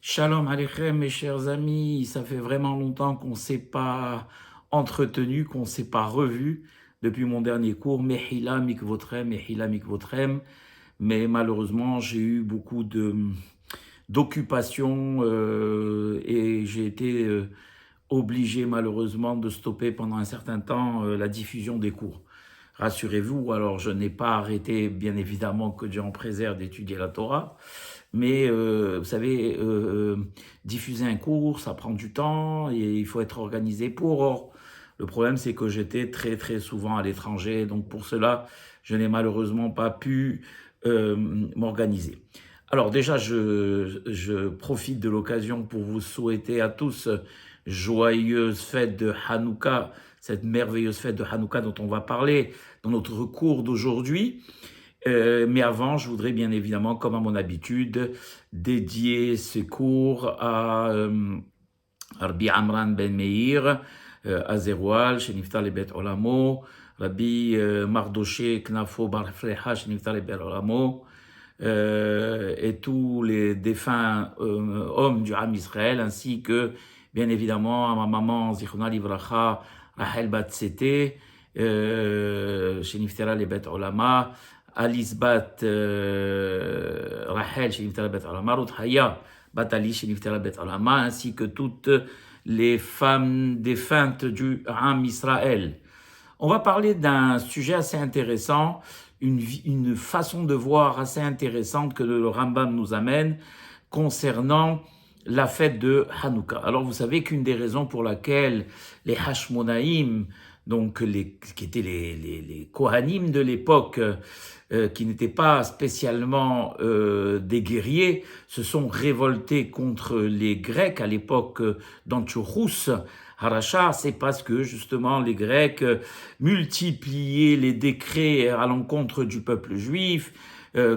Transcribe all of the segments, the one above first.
Shalom Aleichem, mes chers amis. Ça fait vraiment longtemps qu'on ne s'est pas entretenu, qu'on ne s'est pas revu depuis mon dernier cours, Mehila Mikvotrem, Mehila Mikvotrem. Mais malheureusement, j'ai eu beaucoup d'occupations et j'ai été obligé malheureusement de stopper pendant un certain temps la diffusion des cours. Rassurez-vous, alors je n'ai pas arrêté, bien évidemment, que Dieu en préserve, d'étudier la Torah, mais vous savez, diffuser un cours, ça prend du temps et il faut être organisé pour. Or, le problème, c'est que j'étais très très souvent à l'étranger, donc pour cela, je n'ai malheureusement pas pu m'organiser. Alors déjà, je profite de l'occasion pour vous souhaiter à tous joyeuse fête de Hanouka, cette merveilleuse fête de Hanouka dont on va parler dans notre cours d'aujourd'hui. Mais avant, je voudrais bien évidemment, comme à mon habitude, dédier ce cours à Rabbi Amran Ben Meir, à Zerwal, chez Niftar le Bet Olamo, Rabbi Mardoché Knafo Bar Frecha, chez Niftar le Bet Olamo, et tous les défunts hommes du Ham Israël, ainsi que, bien évidemment, à ma maman, Zichona Livracha, Rahel Bat Sete, chez Niftar le Bet Olama, Alice Bat Rahel, chez Niftar le Bet Olama, Ruth Haya, Bat Ali, chez Niftar le Bet Olama, ainsi que toutes les femmes défuntes du Ham Israël. On va parler d'un sujet assez intéressant, une façon de voir assez intéressante que le Rambam nous amène concernant la fête de Hanouka. Alors vous savez qu'une des raisons pour laquelle les Hashmonaïm, donc qui étaient les Kohanim de l'époque, qui n'étaient pas spécialement des guerriers, se sont révoltés contre les Grecs à l'époque d'Antiochus Haracha, c'est parce que justement les Grecs multipliaient les décrets à l'encontre du peuple juif,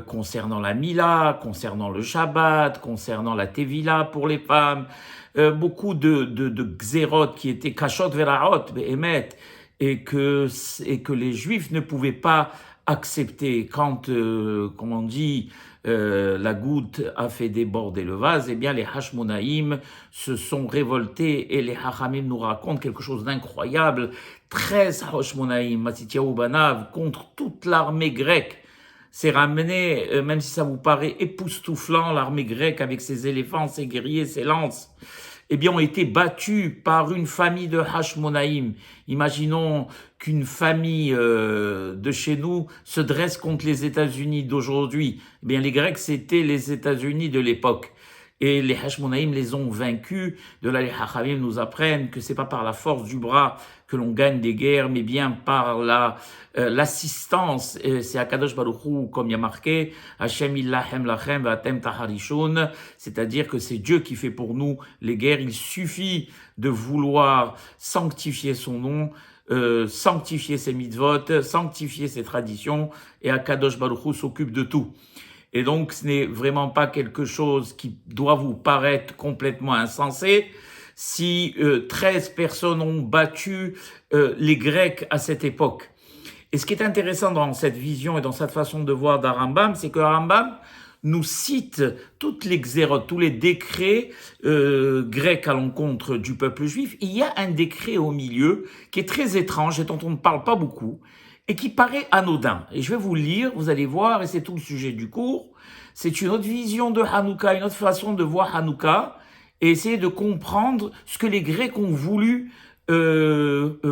concernant la Mila, concernant le Shabbat, concernant la Tevila pour les femmes, beaucoup de xérot qui étaient kashot verahot, behemet, et que les Juifs ne pouvaient pas accepter. Quand, comme on dit, la goutte a fait déborder le vase, eh bien les Hashmonaïm se sont révoltés et les Hachamim nous racontent quelque chose d'incroyable. 13 Hashmonaïm, Matityahu Banav, contre toute l'armée grecque. C'est ramené, même si ça vous paraît époustouflant, l'armée grecque avec ses éléphants, ses guerriers, ses lances, eh bien, ont été battus par une famille de Hashmonaïm. Imaginons qu'une famille de chez nous se dresse contre les États-Unis d'aujourd'hui. Eh bien, les Grecs, c'était les États-Unis de l'époque. Et les Hashmonaïm les ont vaincus. De là, les Hachamim nous apprennent que c'est pas par la force du bras que l'on gagne des guerres, mais bien par l'assistance. C'est Akadosh Baruch Hu, comme il y a marqué, Hashem illahem lachem v'atem taharishun, c'est-à-dire que c'est Dieu qui fait pour nous les guerres. Il suffit de vouloir sanctifier son nom, sanctifier ses mitzvot, sanctifier ses traditions, et Akadosh Baruch Hu s'occupe de tout. Et donc, ce n'est vraiment pas quelque chose qui doit vous paraître complètement insensé. Si 13 personnes ont battu les Grecs à cette époque. Et ce qui est intéressant dans cette vision et dans cette façon de voir d'Arambam, c'est que Arambam nous cite toutes les xérotes, tous les décrets grecs à l'encontre du peuple juif. Il y a un décret au milieu qui est très étrange et dont on ne parle pas beaucoup, et qui paraît anodin. Et je vais vous le lire, vous allez voir, et c'est tout le sujet du cours. C'est une autre vision de Hanouka, une autre façon de voir Hanouka, et essayer de comprendre ce que les Grecs ont voulu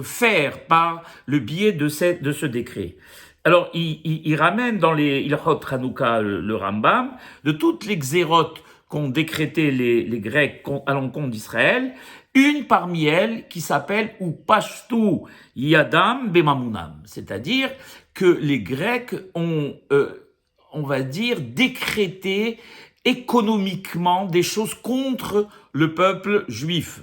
faire par le biais de ce décret. Alors, il ramène dans les Ilchot Hanouka, le Rambam, de toutes les xérotes qu'ont décrété les Grecs à l'encontre d'Israël, une parmi elles qui s'appelle Upashtu Yadam Bemamunam, c'est-à-dire que les Grecs ont, on va dire, décrété économiquement des choses contre le peuple juif.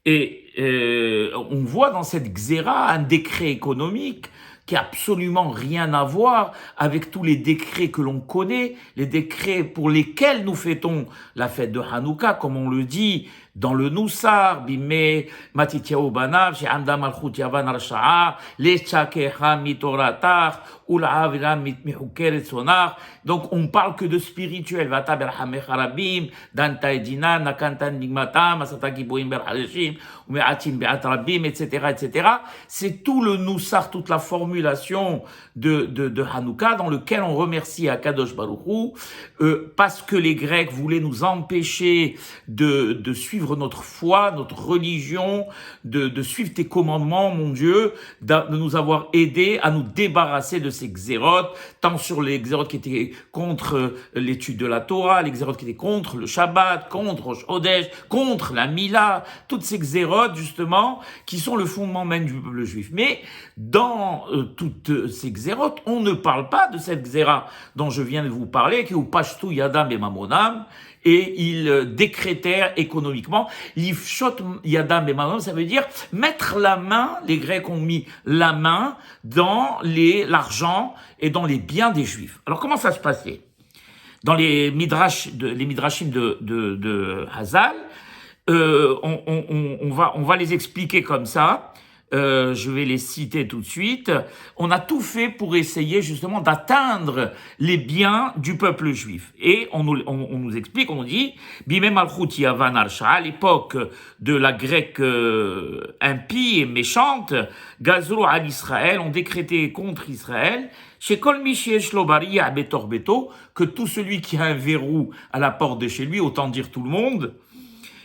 Et on voit dans cette xéra un décret économique qui a absolument rien à voir avec tous les décrets que l'on connaît, les décrets pour lesquels nous fêtons la fête de Hanouka, comme on le dit dans le Noussar, Bimé, Matitiaou Banav, Amda Malchut Yavan Al-Sha'a, Lechakeha Mitoratar, Ula Mihuker Sonar. Donc, on parle que de spirituel. Vata Berhamech Arabim, Danta Edina, Nakantan Nigmata, Masata Giboim Berhaleshim, Umeatin Beat Rabim, etc., etc. C'est tout le Noussar, toute la formulation de Hanouka, dans lequel on remercie Akadosh Baruch Hu, parce que les Grecs voulaient nous empêcher de suivre notre foi, notre religion, de suivre tes commandements, mon Dieu, de nous avoir aidés à nous débarrasser de ces xérotes, tant sur les xérotes qui étaient contre l'étude de la Torah, les xérotes qui étaient contre le Shabbat, contre Rosh Chodesh, contre la Mila, toutes ces xérotes, justement, qui sont le fondement même du peuple juif. Mais dans toutes ces xérotes, on ne parle pas de cette xéra dont je viens de vous parler, qui est au Pashtu Yadam et Mamonam, et ils décrétèrent économiquement, l'ifshot yadam bemamam, ça veut dire mettre la main, les Grecs ont mis la main dans l'argent et dans les biens des Juifs. Alors comment ça se passait? Dans les midrashim de Hazal, on va les expliquer comme ça. Je vais les citer tout de suite. On a tout fait pour essayer justement d'atteindre les biens du peuple juif. Et on nous explique, on nous dit, Bimem Malchut Yavan Al-Sha'a, à l'époque de la grecque impie et méchante, Gazru al Israël, ont décrété contre Israël, chez Kol Mishiesh Lobari à Betor Beto, que tout celui qui a un verrou à la porte de chez lui, autant dire tout le monde,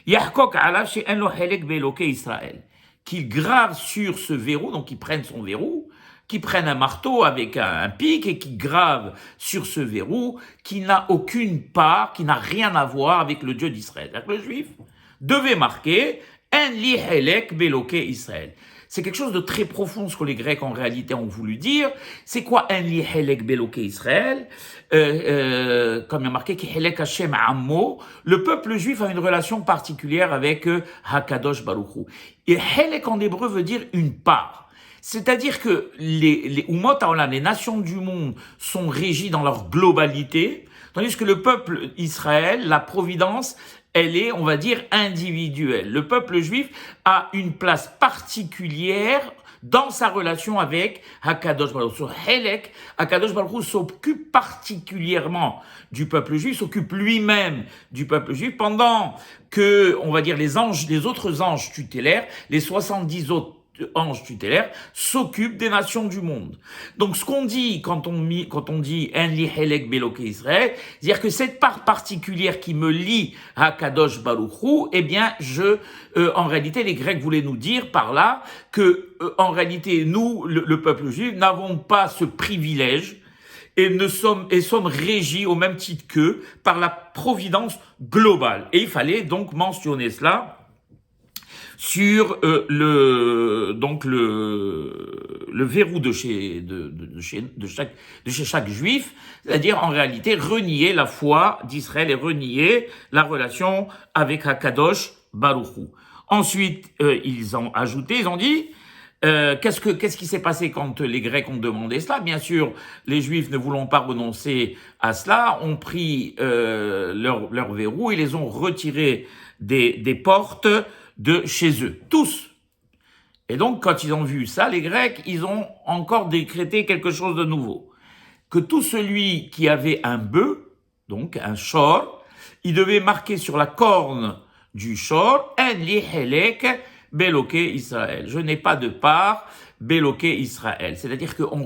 Yahkok Alav chez En Lo Helek Beloke Israël, qu'il grave sur ce verrou, donc qu'ils prennent son verrou, qu'ils prennent un marteau avec un pic et qu'ils gravent sur ce verrou qui n'a aucune part, qui n'a rien à voir avec le Dieu d'Israël. C'est-à-dire que le juif devait marquer En li helek beloke Israël. C'est quelque chose de très profond, ce que les Grecs en réalité ont voulu dire. C'est quoi En li helek beloke Israël? Comme il y a marqué, Helek Hashem Ammo, le peuple juif a une relation particulière avec Hakadosh Baruch Hu. Et Helek en hébreu veut dire une part. C'est-à-dire que les Umot Haolam, les nations du monde, sont régies dans leur globalité, tandis que le peuple Israël, la providence, elle est, on va dire, individuelle. Le peuple juif a une place particulière dans sa relation avec Hakadosh Baruch Hu. Sur Helek, Hakadosh Baruch Hu s'occupe particulièrement du peuple juif, s'occupe lui-même du peuple juif, pendant que, on va dire, les autres anges tutélaires, les 70 autres anges tutélaires, s'occupent des nations du monde. Donc, ce qu'on dit quand on dit En li helek beloke Israël, c'est-à-dire que cette part particulière qui me lie à Kadosh Baruch Hu, eh bien, en réalité, les Grecs voulaient nous dire par là que, en réalité, nous, le peuple juif, n'avons pas ce privilège et sommes régis au même titre qu'eux par la providence globale. Et il fallait donc mentionner cela sur le verrou de chez chaque juif, c'est-à-dire en réalité renier la foi d'Israël et renier la relation avec Hakadosh Baruch Hu. Ensuite, ils ont ajouté, ils ont dit, qu'est-ce qui s'est passé quand les Grecs ont demandé cela? Bien sûr, les Juifs ne voulant pas renoncer à cela, ont pris leur verrou et les ont retirés des portes de chez eux, tous. Et donc, quand ils ont vu ça, les Grecs, ils ont encore décrété quelque chose de nouveau. Que tout celui qui avait un bœuf, donc un shor, il devait marquer sur la corne du shor, En li helek beloke Israël. Je n'ai pas de part, beloke Israël. C'est-à-dire qu'en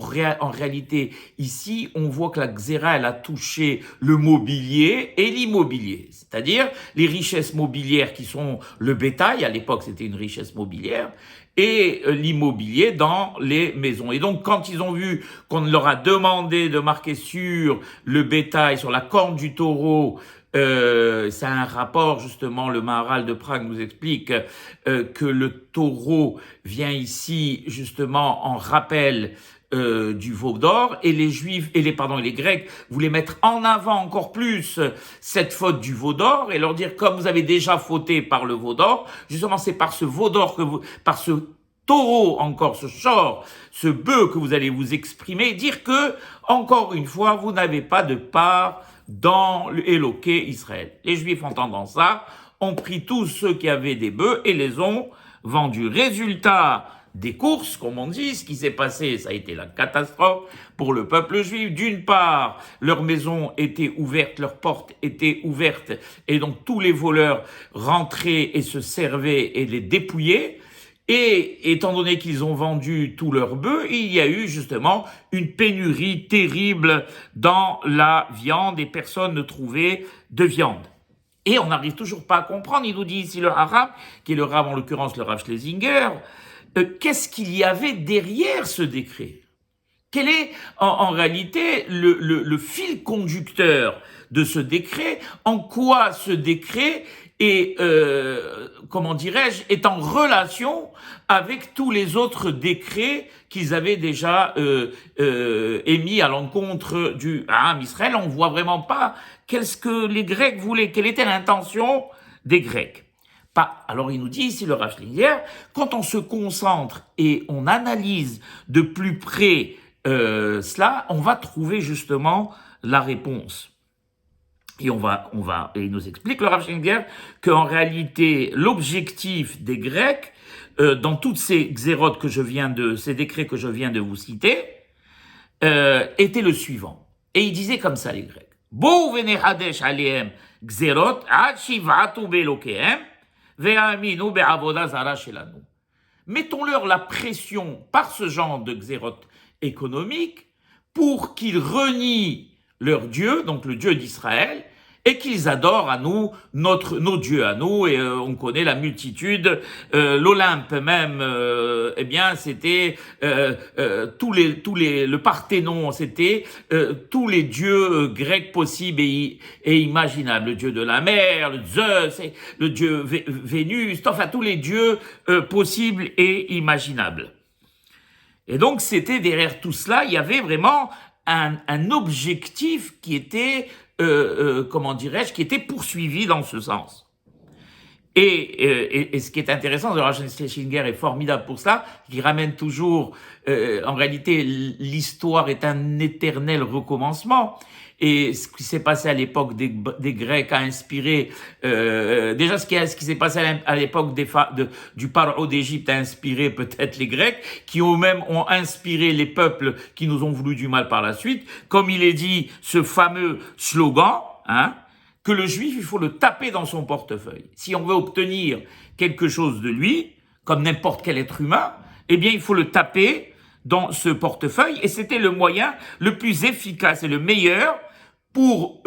réalité, ici, on voit que la xéra, elle a touché le mobilier et l'immobilier. C'est-à-dire les richesses mobilières qui sont le bétail, à l'époque c'était une richesse mobilière, et l'immobilier dans les maisons. Et donc, quand ils ont vu qu'on leur a demandé de marquer sur le bétail, sur la corne du taureau, c'est un rapport, justement, le Maharal de Prague nous explique que le taureau vient ici, justement, en rappel du veau d'or, et les Juifs, et les Grecs voulaient mettre en avant encore plus cette faute du veau d'or, et leur dire, comme vous avez déjà fauté par le veau d'or, justement, c'est par ce veau d'or par ce taureau, encore ce shor, ce bœuf que vous allez vous exprimer, dire que, encore une fois, vous n'avez pas de part dans Éloqué Israël. Les Juifs, entendant ça, ont pris tous ceux qui avaient des bœufs et les ont vendus. Résultat des courses, comme on dit, ce qui s'est passé, ça a été la catastrophe pour le peuple juif. D'une part, leurs maisons étaient ouvertes, leurs portes étaient ouvertes, et donc tous les voleurs rentraient et se servaient et les dépouillaient. Et étant donné qu'ils ont vendu tous leurs bœufs, il y a eu justement une pénurie terrible dans la viande et personne ne trouvait de viande. Et on n'arrive toujours pas à comprendre, il nous dit ici le Harav, qui est le Rav, en l'occurrence le Rav Schlesinger, qu'est-ce qu'il y avait derrière ce décret? Quel est en réalité le fil conducteur de ce décret? En quoi ce décret est, comment dirais-je, est en relation avec tous les autres décrets qu'ils avaient déjà émis à l'encontre du Ham Israël? On voit vraiment pas qu'est-ce que les Grecs voulaient, quelle était l'intention des Grecs. Pas. Alors il nous dit ici le Rav Schlesinger, quand on se concentre et on analyse de plus près cela, on va trouver justement la réponse. Et et il nous explique, le Rav Schlesinger, qu'en réalité, l'objectif des Grecs, dans toutes ces xérotes ces décrets que je viens de vous citer, était le suivant. Et il disait comme ça, les Grecs. Bo venehadesh alehem xerot ad shivatu belokehem ve'aminu be'avoda zara shelanu. Mettons-leur la pression par ce genre de xérotes économiques pour qu'ils renient leur Dieu, donc le Dieu d'Israël, et qu'ils adorent à nous, nos dieux à nous, et on connaît la multitude, l'Olympe même, eh bien c'était le Parthénon, c'était tous les dieux grecs possibles et imaginables, le dieu de la mer, le Zeus, le dieu Vénus, enfin tous les dieux possibles et imaginables. Et donc c'était derrière tout cela, il y avait vraiment un objectif qui était comment dirais-je, qui était poursuivi dans ce sens. Et ce qui est intéressant, le Rav Schlesinger est formidable pour ça, il ramène toujours, en réalité, l'histoire est un éternel recommencement. Et ce qui s'est passé à l'époque des Grecs a inspiré, déjà ce qui s'est passé à l'époque du Paro d'Égypte a inspiré peut-être les Grecs, qui eux-mêmes ont inspiré les peuples qui nous ont voulu du mal par la suite. Comme il est dit, ce fameux slogan, que le juif, il faut le taper dans son portefeuille. Si on veut obtenir quelque chose de lui, comme n'importe quel être humain, eh bien, il faut le taper dans ce portefeuille, et c'était le moyen le plus efficace et le meilleur pour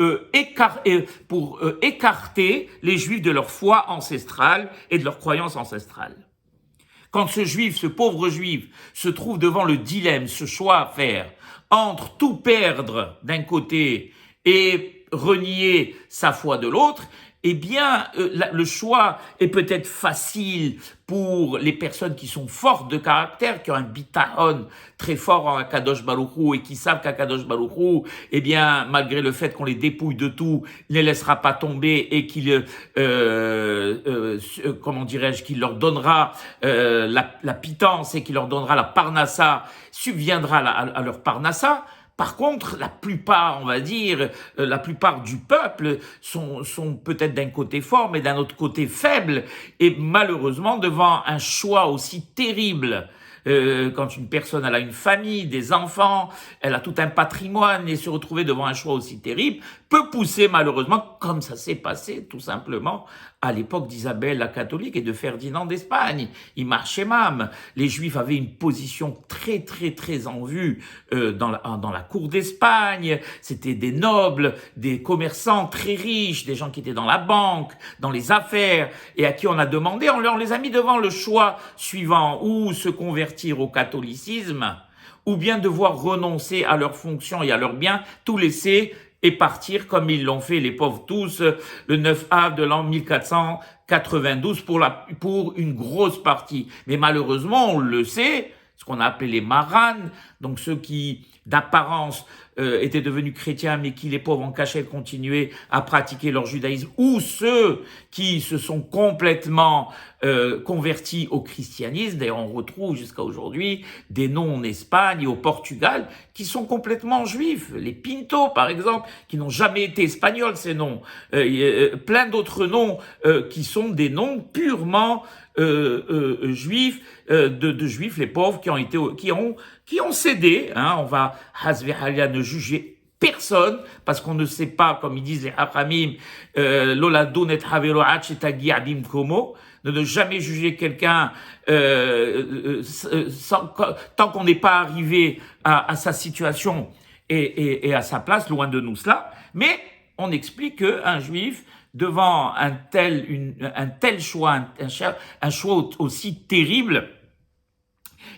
écarter les Juifs de leur foi ancestrale et de leur croyance ancestrale. Quand ce pauvre Juif, se trouve devant le dilemme, ce choix à faire, entre tout perdre d'un côté et renier sa foi de l'autre, eh bien, le choix est peut-être facile pour les personnes qui sont fortes de caractère, qui ont un bitahon très fort en Akadosh Baruch Hu et qui savent qu'Akadosh Baruch Hu, eh bien, malgré le fait qu'on les dépouille de tout, ne les laissera pas tomber et qu'il, comment dirais-je, qu'il leur donnera la pitance et qu'il leur donnera la parnassa, subviendra à leur parnassa. Par contre, la plupart, on va dire, la plupart du peuple sont peut-être d'un côté fort, mais d'un autre côté faible. Et malheureusement, devant un choix aussi terrible, quand une personne elle a une famille, des enfants, elle a tout un patrimoine et se retrouver devant un choix aussi terrible peut pousser malheureusement, comme ça s'est passé tout simplement à l'époque d'Isabelle la catholique et de Ferdinand d'Espagne. Imar les Juifs avaient une position très très très en vue dans la cour d'Espagne. C'était des nobles, des commerçants très riches, des gens qui étaient dans la banque, dans les affaires et à qui on a demandé, on les a mis devant le choix suivant, ou se convertir au catholicisme, ou bien devoir renoncer à leurs fonctions et à leurs biens, tout laisser et partir comme ils l'ont fait les pauvres tous le 9 av de l'an 1492 pour une grosse partie. Mais malheureusement, on le sait, ce qu'on a appelé les maranes, donc ceux qui, d'apparence, étaient devenus chrétiens, mais qui, les pauvres en cachette, continuaient à pratiquer leur judaïsme, ou ceux qui se sont complètement convertis au christianisme. D'ailleurs, on retrouve jusqu'à aujourd'hui des noms en Espagne et au Portugal qui sont complètement juifs. Les Pinto, par exemple, qui n'ont jamais été espagnols, ces noms. Plein d'autres noms qui sont des noms purement juifs, de juifs, les pauvres qui ont cédé. On va hasbi halia ne juger personne parce qu'on ne sait pas, comme ils disent les Hachamim, l'olado net havelo achetagi adim komo, de ne jamais juger quelqu'un tant qu'on n'est pas arrivé à sa situation et à sa place, loin de nous cela. Mais on explique qu'un juif, devant un tel choix, un choix aussi terrible,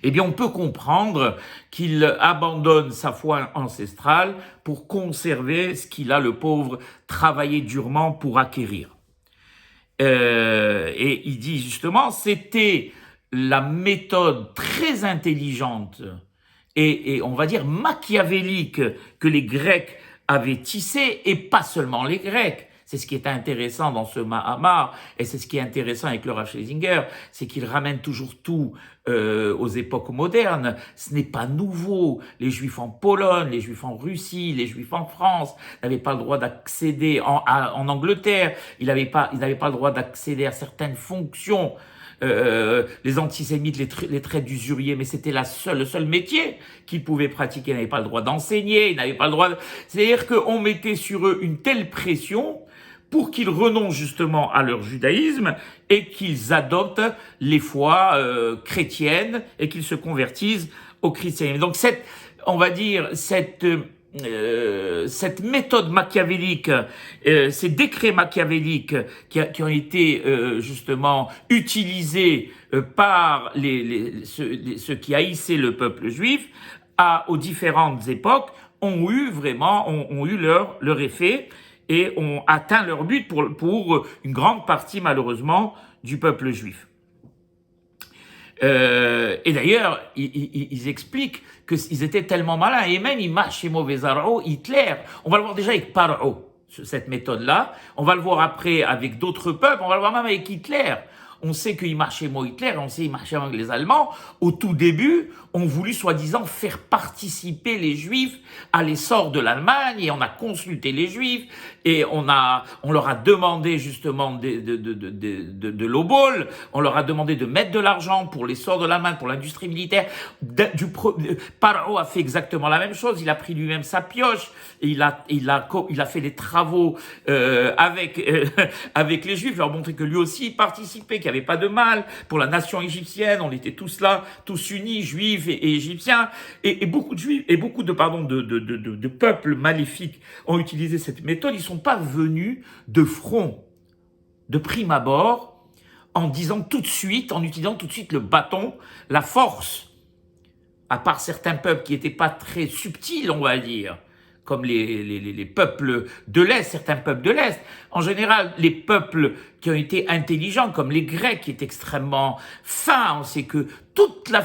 eh bien, on peut comprendre qu'il abandonne sa foi ancestrale pour conserver ce qu'il a, le pauvre, travaillé durement pour acquérir. Et il dit justement, c'était la méthode très intelligente et on va dire machiavélique que les Grecs avaient tissée, et pas seulement les Grecs. C'est ce qui est intéressant dans ce Mahamar, et c'est ce qui est intéressant avec le Rav Schlesinger, c'est qu'il ramène toujours tout aux époques modernes. Ce n'est pas nouveau. Les Juifs en Pologne, les Juifs en Russie, les Juifs en France n'avaient pas le droit d'accéder en Angleterre. Ils n'avaient pas le droit d'accéder à certaines fonctions. Les antisémites les traits d'usuriers, mais c'était le seul métier qu'ils pouvaient pratiquer. Ils n'avaient pas le droit d'enseigner, ils n'avaient pas le droit. C'est-à-dire qu'on mettait sur eux une telle pression pour qu'ils renoncent justement à leur judaïsme et qu'ils adoptent les foi chrétiennes et qu'ils se convertissent au christianisme. Donc on va dire cette méthode machiavélique, ces décrets machiavéliques qui ont été justement utilisés par ceux qui haïssaient le peuple juif aux différentes époques ont eu leur effet et ont atteint leur but pour une grande partie malheureusement du peuple juif. Et d'ailleurs, ils expliquent qu'ils étaient tellement malins, et même Hitler, on va le voir déjà avec Paro, cette méthode-là, on va le voir après avec d'autres peuples, on va le voir même avec Hitler. On sait qu'il marchait Hitler, on sait qu'il marchait avec les Allemands. Au tout début, on voulu soi-disant faire participer les Juifs à l'essor de l'Allemagne, et on a consulté les Juifs et on leur a demandé justement de l'obol, on leur a demandé de mettre de l'argent pour l'essor de l'Allemagne, pour l'industrie militaire. Paro a fait exactement la même chose. Il a pris lui-même sa pioche et il a fait des travaux avec les Juifs, leur montrer que lui aussi il participait, qu'il n'y avait pas de mal pour la nation égyptienne. On était tous là, tous unis, Juifs et Égyptiens, et beaucoup de Juifs et beaucoup de peuples maléfiques ont utilisé cette méthode. Ils sont pas venus de front, de prime abord, en utilisant tout de suite le bâton, la force, à part certains peuples qui n'étaient pas très subtils, on va dire, comme les peuples de l'Est, certains peuples de l'Est. En général, les peuples qui ont été intelligents, comme les Grecs, qui étaient extrêmement fins. On sait que toute la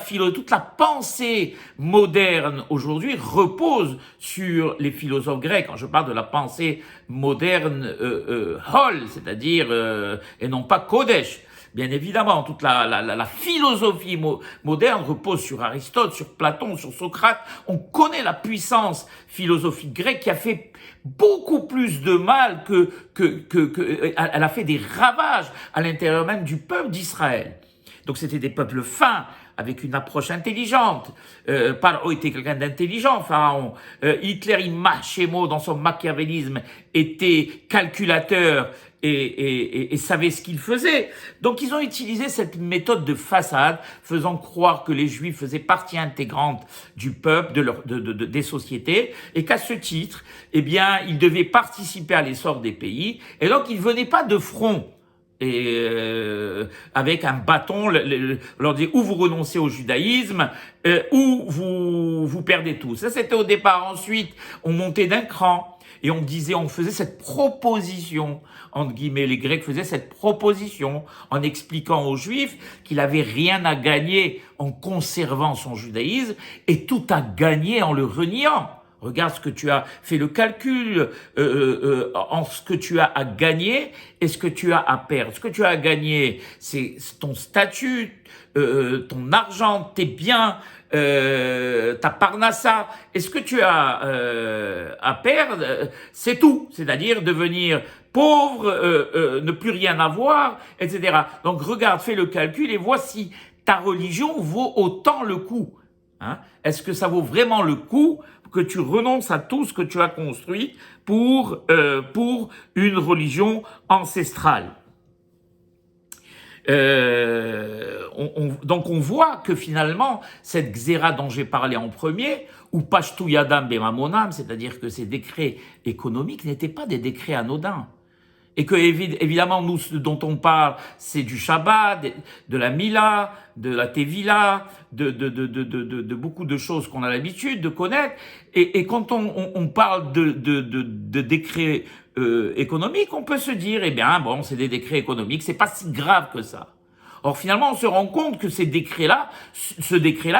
pensée moderne aujourd'hui repose sur les philosophes grecs. Quand je parle de la pensée moderne Hol, c'est-à-dire et non pas Kodesh. Bien évidemment, toute la philosophie moderne repose sur Aristote, sur Platon, sur Socrate. On connaît la puissance philosophique grecque qui a fait beaucoup plus de mal elle a fait des ravages à l'intérieur même du peuple d'Israël. Donc c'était des peuples fins, avec une approche intelligente. Paro était quelqu'un d'intelligent, Pharaon. Hitler, dans son machiavélisme, était calculateur et savait ce qu'il faisait. Donc ils ont utilisé cette méthode de façade, faisant croire que les Juifs faisaient partie intégrante du peuple, des sociétés, et qu'à ce titre, eh bien, ils devaient participer à l'essor des pays, et donc ils venaient pas de front. Et avec un bâton, leur dit ou vous renoncez au judaïsme, ou vous perdez tout. Ça, c'était au départ. Ensuite, on montait d'un cran. et on faisait cette proposition, entre guillemets, les Grecs faisaient cette proposition en expliquant aux Juifs qu'il avait rien à gagner en conservant son judaïsme et tout à gagner en le reniant. Regarde ce que tu as fait le calcul en ce que tu as à gagner et ce que tu as à perdre. Ce que tu as à gagner, c'est ton statut, ton argent, tes biens, ta parnassa. Et ce que tu as à perdre, c'est tout. C'est-à-dire devenir pauvre, ne plus rien avoir, etc. Donc regarde, fais le calcul et voici ta religion vaut autant le coup. Hein? Est-ce que ça vaut vraiment le coup que tu renonces à tout ce que tu as construit pour une religion ancestrale? Donc on voit que finalement, cette xéra dont j'ai parlé en premier, ou pashtu yadam bemamonam, c'est-à-dire que ces décrets économiques n'étaient pas des décrets anodins. Et que évidemment, nous, ce dont on parle, c'est du Shabbat, de la Mila, de la Tevila, de beaucoup de choses qu'on a l'habitude de connaître. Et quand on parle de décrets économiques, on peut se dire, eh bien, bon, c'est des décrets économiques, c'est pas si grave que ça. Or, finalement, on se rend compte que ce décret-là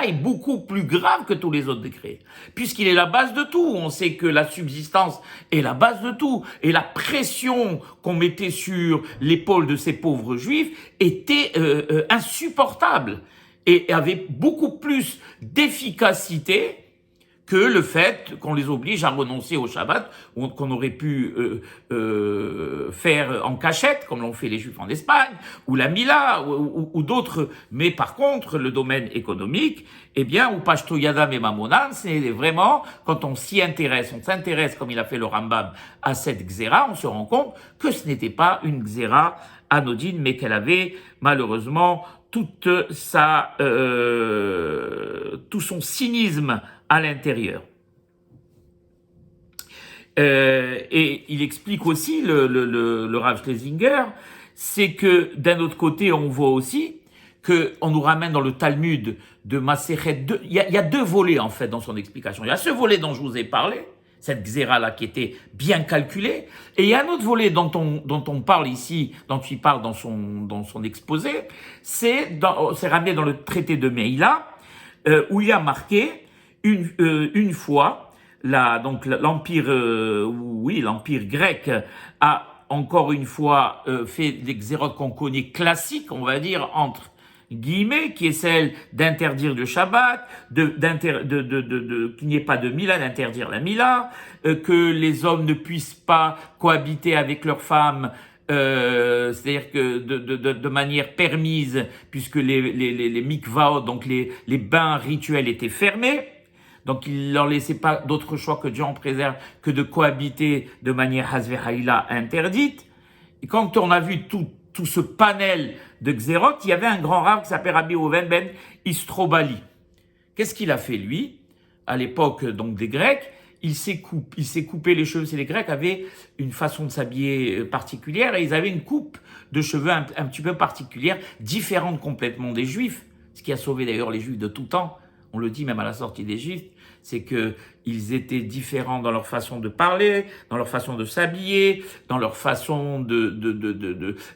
est beaucoup plus grave que tous les autres décrets, puisqu'il est la base de tout. On sait que la subsistance est la base de tout, et la pression qu'on mettait sur l'épaule de ces pauvres juifs était insupportable, et avait beaucoup plus d'efficacité que le fait qu'on les oblige à renoncer au Shabbat, qu'on aurait pu faire en cachette, comme l'ont fait les Juifs en Espagne, ou la Mila, ou d'autres. Mais par contre, le domaine économique, eh bien, ou Pashto Yadam et Mamonan, c'est vraiment, quand on s'intéresse, comme il a fait le Rambam, à cette xéra, on se rend compte que ce n'était pas une xéra anodine, mais qu'elle avait malheureusement tout son cynisme à l'intérieur. Et il explique aussi, le Rav Schlesinger, c'est que d'un autre côté, on voit aussi qu'on nous ramène dans le Talmud de Masechet. Il y a deux volets en fait dans son explication. Il y a ce volet dont je vous ai parlé, cette xéra-là qui était bien calculée, et il y a un autre volet dont on parle ici, dont il parle dans son exposé, c'est ramené dans le traité de Meïla, où il y a marqué une fois, l'empire grec a encore une fois fait des xérotes qu'on connaît classiques, on va dire, entre guillemets, qui est celle d'interdire le Shabbat, qu'il n'y ait pas de Mila, d'interdire la Mila, que les hommes ne puissent pas cohabiter avec leurs femmes, c'est-à-dire que de manière permise, puisque les mikvaot, donc les bains rituels étaient fermés. Donc, il leur laissait pas d'autre choix que Dieu en préserve que de cohabiter de manière hasvehaïla interdite. Et quand on a vu tout ce panel de xérot, il y avait un grand rabbin qui s'appelait Rabbi Reuven ben Istrobali. Qu'est-ce qu'il a fait, lui? À l'époque, donc, des Grecs, il s'est coupé les cheveux. Les Grecs avaient une façon de s'habiller particulière et ils avaient une coupe de cheveux un petit peu particulière, différente complètement des Juifs. Ce qui a sauvé d'ailleurs les Juifs de tout temps. On le dit même à la sortie d'Égypte, c'est que ils étaient différents dans leur façon de parler, dans leur façon de s'habiller, dans leur façon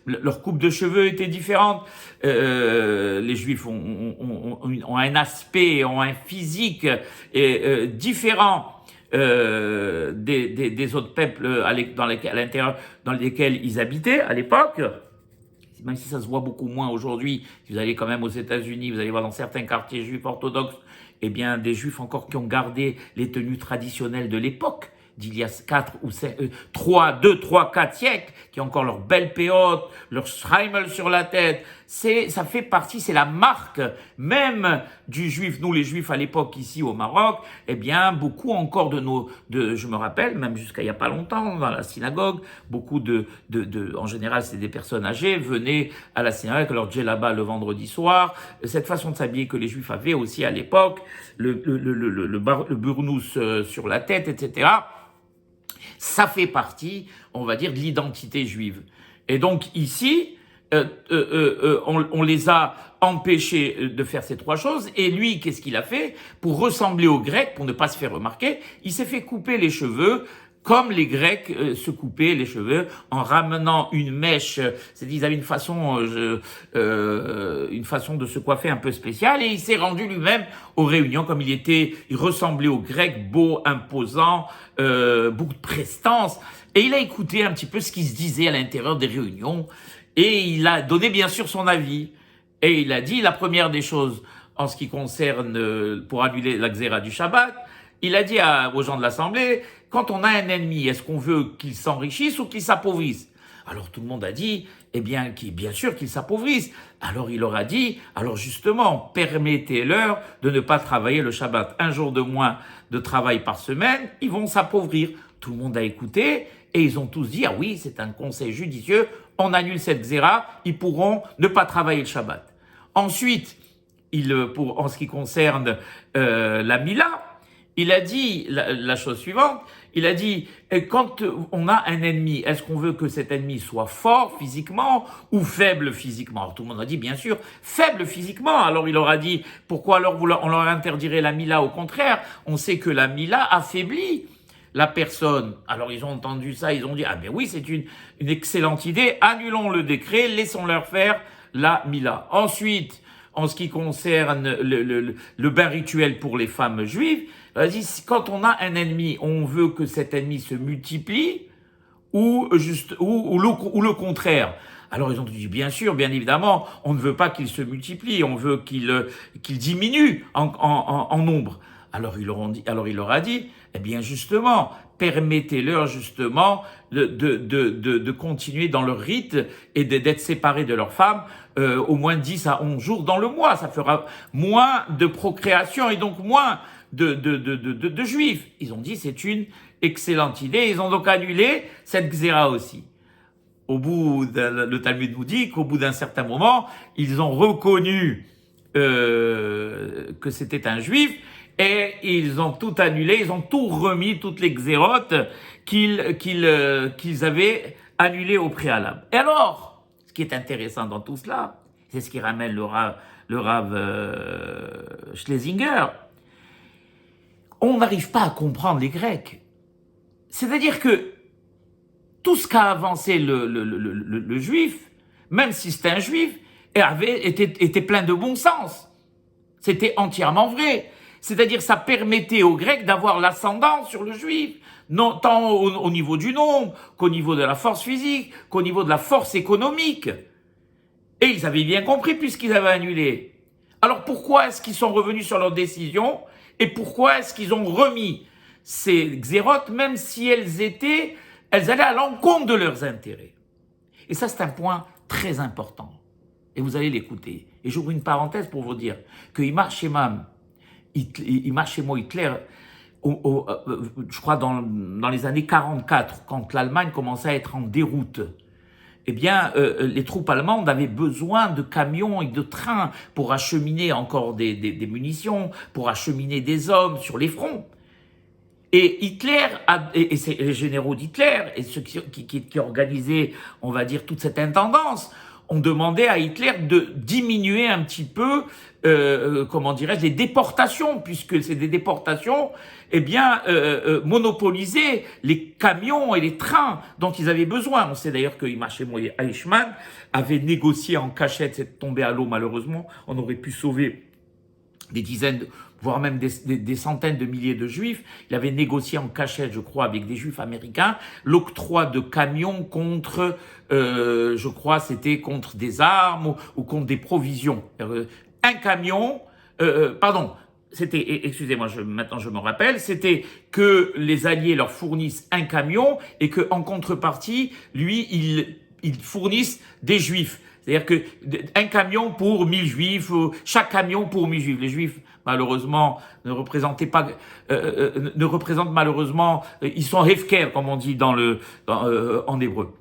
leur coupe de cheveux était différente. Les Juifs ont un aspect, ont un physique différent des autres peuples dans lesquels ils habitaient à l'époque. Même si ça se voit beaucoup moins aujourd'hui, si vous allez quand même aux États-Unis, vous allez voir dans certains quartiers juifs orthodoxes, eh bien, des juifs encore qui ont gardé les tenues traditionnelles de l'époque, d'il y a 4 siècles, qui ont encore leur belle péote, leur schreimel sur la tête. Ça fait partie, c'est la marque même du juif. Nous, les juifs à l'époque ici au Maroc, eh bien, beaucoup encore je me rappelle, même jusqu'à il y a pas longtemps, dans la synagogue, beaucoup en général, c'est des personnes âgées, venaient à la synagogue avec leur djellaba le vendredi soir. Cette façon de s'habiller que les juifs avaient aussi à l'époque, le burnous sur la tête, etc. Ça fait partie, on va dire, de l'identité juive. Et donc ici, on les a empêchés de faire ces trois choses. Et lui, qu'est-ce qu'il a fait? Pour ressembler aux Grecs, pour ne pas se faire remarquer, il s'est fait couper les cheveux comme les Grecs se coupaient les cheveux en ramenant une mèche. C'est-à-dire ils avaient une façon de se coiffer un peu spéciale, et il s'est rendu lui-même aux réunions comme il ressemblait aux Grecs, beau, imposant, beaucoup de prestance, et il a écouté un petit peu ce qui se disait à l'intérieur des réunions, et il a donné bien sûr son avis, et il a dit la première des choses en ce qui concerne pour annuler la xéra du Shabbat. Il a dit aux gens de l'Assemblée, quand on a un ennemi, est-ce qu'on veut qu'il s'enrichisse ou qu'il s'appauvrisse? Alors tout le monde a dit, eh bien, bien sûr qu'il s'appauvrisse. Alors il leur a dit, alors justement, permettez-leur de ne pas travailler le Shabbat. Un jour de moins de travail par semaine, ils vont s'appauvrir. Tout le monde a écouté et ils ont tous dit, ah oui, c'est un conseil judicieux, on annule cette xéra, ils pourront ne pas travailler le Shabbat. Ensuite, en ce qui concerne la Mila, il a dit la chose suivante, il a dit, quand on a un ennemi, est-ce qu'on veut que cet ennemi soit fort physiquement ou faible physiquement? Alors tout le monde a dit, bien sûr, faible physiquement. Alors il leur a dit, pourquoi alors on leur interdirait la Mila? Au contraire, on sait que la Mila affaiblit la personne. Alors ils ont entendu ça, ils ont dit, ah ben oui, c'est une excellente idée, annulons le décret, laissons-leur faire la Mila. Ensuite, en ce qui concerne le bain rituel pour les femmes juives, quand on a un ennemi, on veut que cet ennemi se multiplie ou le contraire. Alors ils ont dit, bien sûr, bien évidemment, on ne veut pas qu'il se multiplie, on veut qu'il diminue en nombre. Alors il leur a dit, eh bien justement, permettez-leur justement de continuer dans leur rite et d'être séparés de leurs femmes au moins 10 à 11 jours dans le mois. Ça fera moins de procréation et donc moins de juifs. Ils ont dit c'est une excellente idée. Ils ont donc annulé cette xéra aussi. Le Talmud nous dit qu'au bout d'un certain moment, ils ont reconnu que c'était un juif et ils ont tout annulé, ils ont tout remis, toutes les xérotes qu'ils avaient annulées au préalable. Et alors, ce qui est intéressant dans tout cela, c'est ce qui ramène le Rav Schlesinger, on n'arrive pas à comprendre les Grecs. C'est-à-dire que tout ce qu'a avancé le juif, même si c'était un juif, était plein de bon sens. C'était entièrement vrai. C'est-à-dire ça permettait aux Grecs d'avoir l'ascendant sur le juif, non tant au niveau du nombre, qu'au niveau de la force physique, qu'au niveau de la force économique. Et ils avaient bien compris puisqu'ils avaient annulé. Alors pourquoi est-ce qu'ils sont revenus sur leur décision et pourquoi est-ce qu'ils ont remis ces xérotes, même si elles allaient à l'encontre de leurs intérêts? Et ça, c'est un point très important. Et vous allez l'écouter. Et j'ouvre une parenthèse pour vous dire que Iyamar Shemam, Hitler, je crois dans les années 44, quand l'Allemagne commençait à être en déroute, eh bien, les troupes allemandes avaient besoin de camions et de trains pour acheminer encore des munitions, pour acheminer des hommes sur les fronts. Et Hitler, et c'est les généraux d'Hitler, et ceux qui organisaient, on va dire, toute cette intendance, ont demandé à Hitler de diminuer un petit peu, les déportations, puisque c'est des déportations, monopoliser les camions et les trains dont ils avaient besoin. On sait d'ailleurs que Moshe Eichmann avait négocié en cachette, c'est tombé à l'eau malheureusement, on aurait pu sauver des dizaines, voire même des centaines de milliers de juifs. Il avait négocié en cachette, je crois, avec des juifs américains, l'octroi de camions contre, je crois, c'était contre des armes ou contre des provisions. Un camion, excusez-moi, maintenant je me rappelle, c'était que les Alliés leur fournissent un camion et que en contrepartie, lui, ils fournissent des juifs. C'est-à-dire que un camion pour 1000 juifs, chaque camion pour 1000 juifs. Les juifs, malheureusement, ne représentent malheureusement, ils sont hefker, comme on dit en hébreu.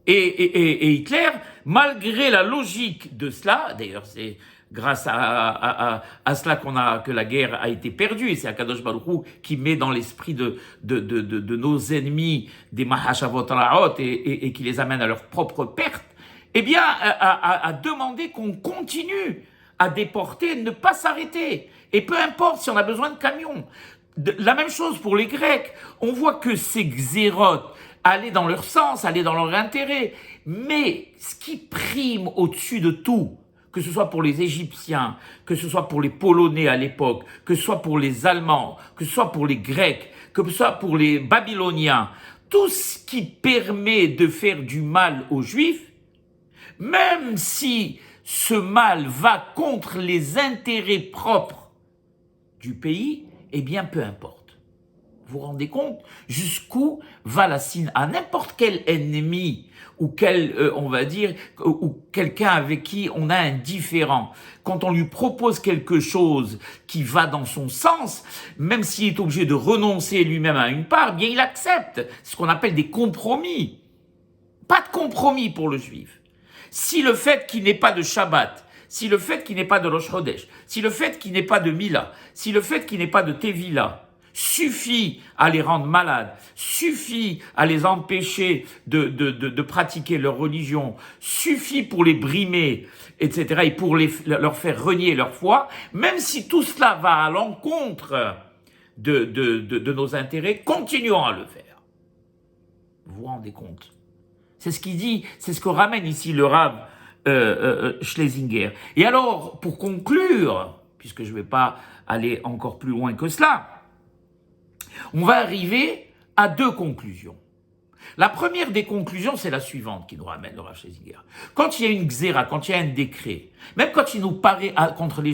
Et Hitler, malgré la logique de cela, d'ailleurs c'est grâce à cela que la guerre a été perdue, et c'est Akadosh Baruch Hu qui met dans l'esprit de nos ennemis des mahashavot ra'ot et qui les amène à leur propre perte, eh bien, à demander qu'on continue à déporter, ne pas s'arrêter. Et peu importe si on a besoin de camions. La même chose pour les Grecs. On voit que ces xérotes allaient dans leur sens, allaient dans leur intérêt. Mais ce qui prime au-dessus de tout, que ce soit pour les Égyptiens, que ce soit pour les Polonais à l'époque, que ce soit pour les Allemands, que ce soit pour les Grecs, que ce soit pour les Babyloniens, tout ce qui permet de faire du mal aux Juifs, même si ce mal va contre les intérêts propres du pays, eh bien peu importe. Vous vous rendez compte jusqu'où va la Chine à n'importe quel ennemi ou on va dire, ou quelqu'un avec qui on a un différend. Quand on lui propose quelque chose qui va dans son sens, même s'il est obligé de renoncer lui-même à une part, bien il accepte. C'est ce qu'on appelle des compromis. Pas de compromis pour le juif. Si le fait qu'il n'ait pas de Shabbat, si le fait qu'il n'ait pas de Rosh Chodesh, si le fait qu'il n'ait pas de Mila, si le fait qu'il n'ait pas de Tevila, suffit à les rendre malades, suffit à les empêcher de pratiquer leur religion, suffit pour les brimer, etc., et pour leur faire renier leur foi, même si tout cela va à l'encontre de nos intérêts, continuons à le faire. Vous vous rendez compte? C'est ce qu'il dit, c'est ce que ramène ici le Rav Schlesinger. Et alors, pour conclure, puisque je ne vais pas aller encore plus loin que cela, on va arriver à deux conclusions. La première des conclusions, c'est la suivante qui nous ramène le Rav Schlesinger. Quand il y a une xéra, quand il y a un décret, même quand il nous paraît contre les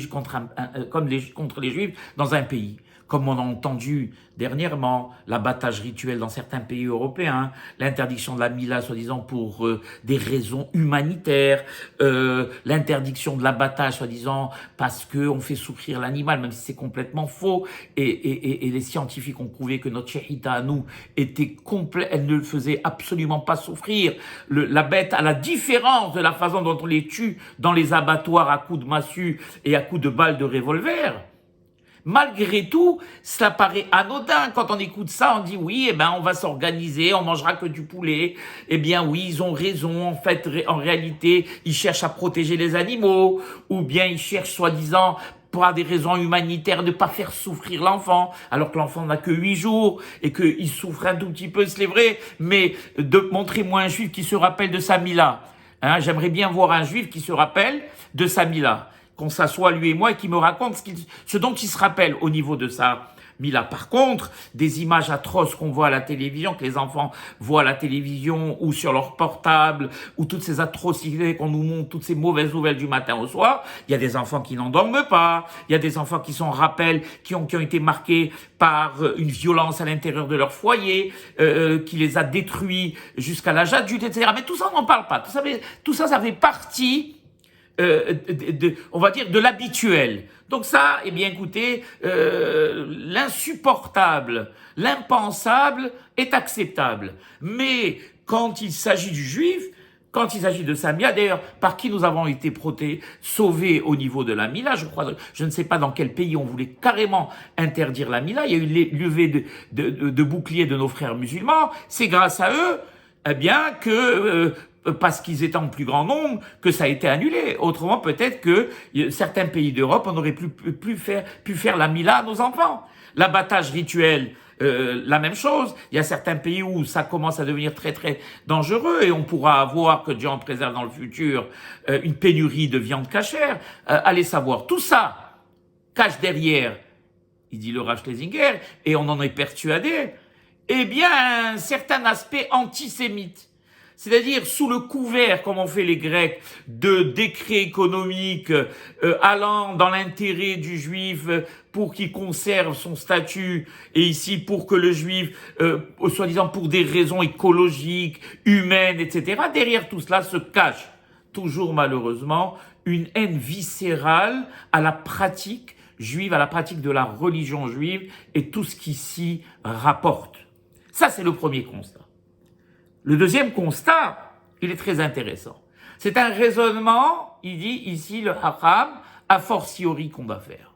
Juifs dans un pays, comme on a entendu dernièrement, l'abattage rituel dans certains pays européens, l'interdiction de la Mila, soi-disant pour des raisons humanitaires, l'interdiction de l'abattage, soi-disant parce qu'on fait souffrir l'animal, même si c'est complètement faux, et les scientifiques ont prouvé que notre shehita à nous était complète, elle ne le faisait absolument pas souffrir. La bête, à la différence de la façon dont on les tue dans les abattoirs à coups de massue et à coups de balles de revolver. Malgré tout, cela paraît anodin. Quand on écoute ça, on dit oui, on va s'organiser, on mangera que du poulet. Eh bien oui, ils ont raison. En fait, en réalité, ils cherchent à protéger les animaux, ou bien ils cherchent soi-disant pour des raisons humanitaires de pas faire souffrir l'enfant, alors que l'enfant n'a que 8 jours et qu'il souffre un tout petit peu, c'est vrai. Mais montrez-moi un juif qui se rappelle de sa Mila. J'aimerais bien voir un juif qui se rappelle de sa Mila. Qu'on s'assoie lui et moi et qui me raconte ce dont il se rappelle au niveau de ça. Mila. Par contre, des images atroces qu'on voit à la télévision, que les enfants voient à la télévision ou sur leur portable, ou toutes ces atrocités qu'on nous montre, toutes ces mauvaises nouvelles du matin au soir, il y a des enfants qui n'endorment pas, il y a des enfants qui sont rappels, qui ont été marqués par une violence à l'intérieur de leur foyer, qui les a détruits jusqu'à l'âge adulte, etc. Mais tout ça, on n'en parle pas. Tout ça, ça fait partie on va dire de l'habituel. Donc ça, eh bien écoutez, l'insupportable, l'impensable est acceptable. Mais quand il s'agit du juif, quand il s'agit de sa Mila, d'ailleurs, par qui nous avons été sauvés au niveau de la Mila, je ne sais pas dans quel pays on voulait carrément interdire la Mila, il y a eu levée de boucliers de nos frères musulmans, c'est grâce à eux, eh bien, que parce qu'ils étaient en plus grand nombre, que ça a été annulé. Autrement, peut-être que certains pays d'Europe, on aurait pu faire la Mila à nos enfants. L'abattage rituel, la même chose. Il y a certains pays où ça commence à devenir très très dangereux et on pourra avoir, que Dieu en préserve dans le futur, une pénurie de viande cachère. Allez savoir, tout ça cache derrière, il dit le Rav Schlesinger, et on en est persuadé, eh bien un certain aspect antisémite. C'est-à-dire sous le couvert, comme ont fait les Grecs, de décrets économiques allant dans l'intérêt du juif pour qu'il conserve son statut, et ici pour que le juif, soi-disant pour des raisons écologiques, humaines, etc., derrière tout cela se cache toujours malheureusement une haine viscérale à la pratique juive, à la pratique de la religion juive et tout ce qui s'y rapporte. Ça, c'est le premier constat. Le deuxième constat, il est très intéressant. C'est un raisonnement, il dit ici le Hacham, a fortiori qu'on va faire.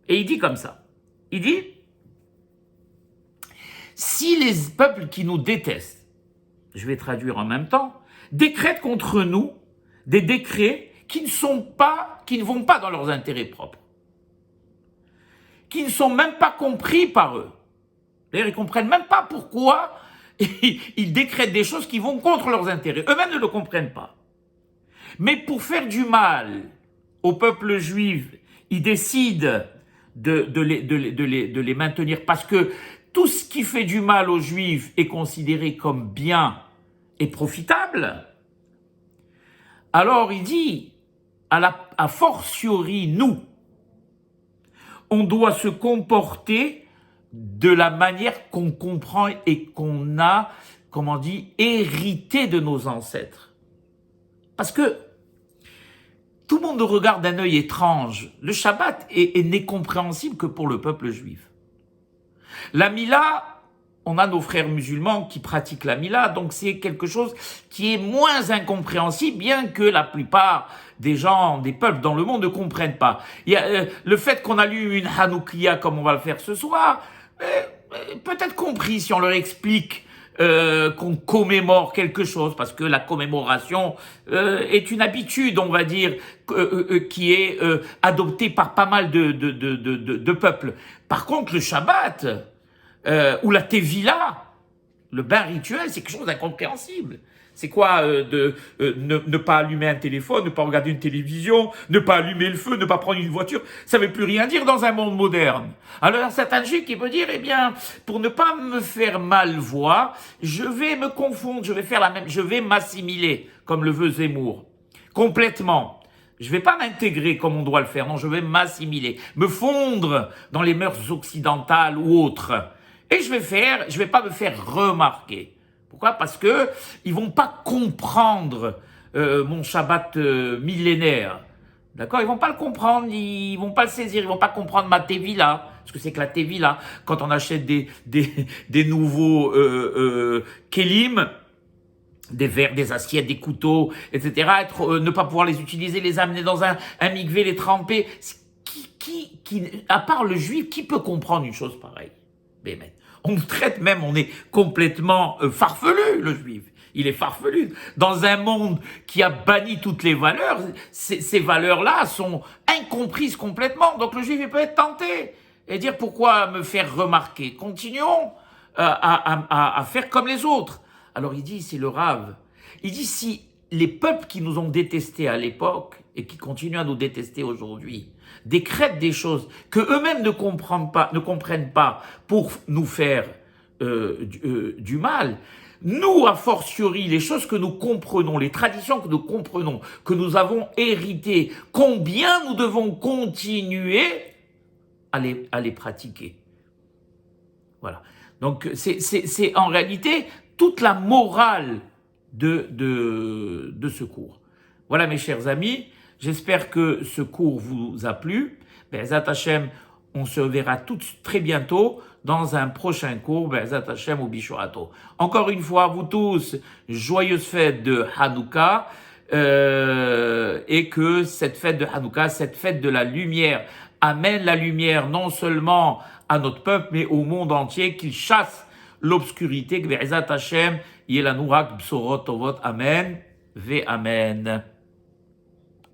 Et il dit comme ça. Il dit, si les peuples qui nous détestent, je vais traduire en même temps, décrètent contre nous des décrets qui ne vont pas dans leurs intérêts propres. qui ne sont même pas compris par eux. D'ailleurs, ils ne comprennent même pas pourquoi ils décrètent des choses qui vont contre leurs intérêts. Eux-mêmes ne le comprennent pas. Mais pour faire du mal au peuple juif, ils décident de les maintenir parce que tout ce qui fait du mal aux juifs est considéré comme bien et profitable. Alors il dit, a fortiori nous, on doit se comporter de la manière qu'on comprend et qu'on a, comment on dit, hérité de nos ancêtres. Parce que tout le monde regarde d'un œil étrange. Le Shabbat n'est compréhensible que pour le peuple juif. La Mila, on a nos frères musulmans qui pratiquent la Mila, donc c'est quelque chose qui est moins incompréhensible, bien que la plupart des gens, des peuples dans le monde ne comprennent pas. Il y a le fait qu'on allume une Hanoukia comme on va le faire ce soir, peut-être compris si on leur explique qu'on commémore quelque chose, parce que la commémoration est une habitude, on va dire, qui est adoptée par pas mal de peuples. Par contre, le Shabbat ou la Tevila, le bain rituel, c'est quelque chose d'incompréhensible. C'est quoi ne pas allumer un téléphone, ne pas regarder une télévision, ne pas allumer le feu, ne pas prendre une voiture? Ça ne veut plus rien dire dans un monde moderne. Alors, il y a certains juifs qui peuvent dire, eh bien, pour ne pas me faire mal voir, je vais me confondre, je vais m'assimiler, comme le veut Zemmour, complètement. Je ne vais pas m'intégrer comme on doit le faire, non, je vais m'assimiler, me fondre dans les mœurs occidentales ou autres. Et je vais pas me faire remarquer. Pourquoi? Parce que ils vont pas comprendre mon Shabbat millénaire. D'accord? Ils vont pas le comprendre, ils vont pas le saisir, ils vont pas comprendre ma Tevila. Ce que c'est que la Tevila, quand on achète des nouveaux kelim, des verres, des assiettes, des couteaux, etc., ne pas pouvoir les utiliser, les amener dans un mikvé, les tremper. À part le juif, qui peut comprendre une chose pareille? Bémet. On nous traite même, on est complètement farfelu, le juif. Il est farfelu. Dans un monde qui a banni toutes les valeurs, ces valeurs-là sont incomprises complètement. Donc le juif, il peut être tenté et dire pourquoi me faire remarquer. Continuons à faire comme les autres. Alors il dit, c'est le Rav. Il dit, si les peuples qui nous ont détestés à l'époque et qui continuent à nous détester aujourd'hui décrètent des choses que eux-mêmes ne comprennent pas pour nous faire du mal, nous, a fortiori, les choses que nous comprenons, les traditions que nous comprenons, que nous avons héritées, combien nous devons continuer à les pratiquer. Voilà. Donc, c'est en réalité toute la morale de ce cours. Voilà, mes chers amis, j'espère que ce cours vous a plu. Be'ezat Hashem, on se verra très bientôt dans un prochain cours, Be'ezat Hashem ou Bishorato. Encore une fois, vous tous, joyeuse fête de Hanouka, et que cette fête de Hanouka, cette fête de la lumière, amène la lumière non seulement à notre peuple, mais au monde entier, qu'il chasse l'obscurité, que Be'ezat Hashem, Yelanurak Bsorot Tovot, Amen, Ve Amen.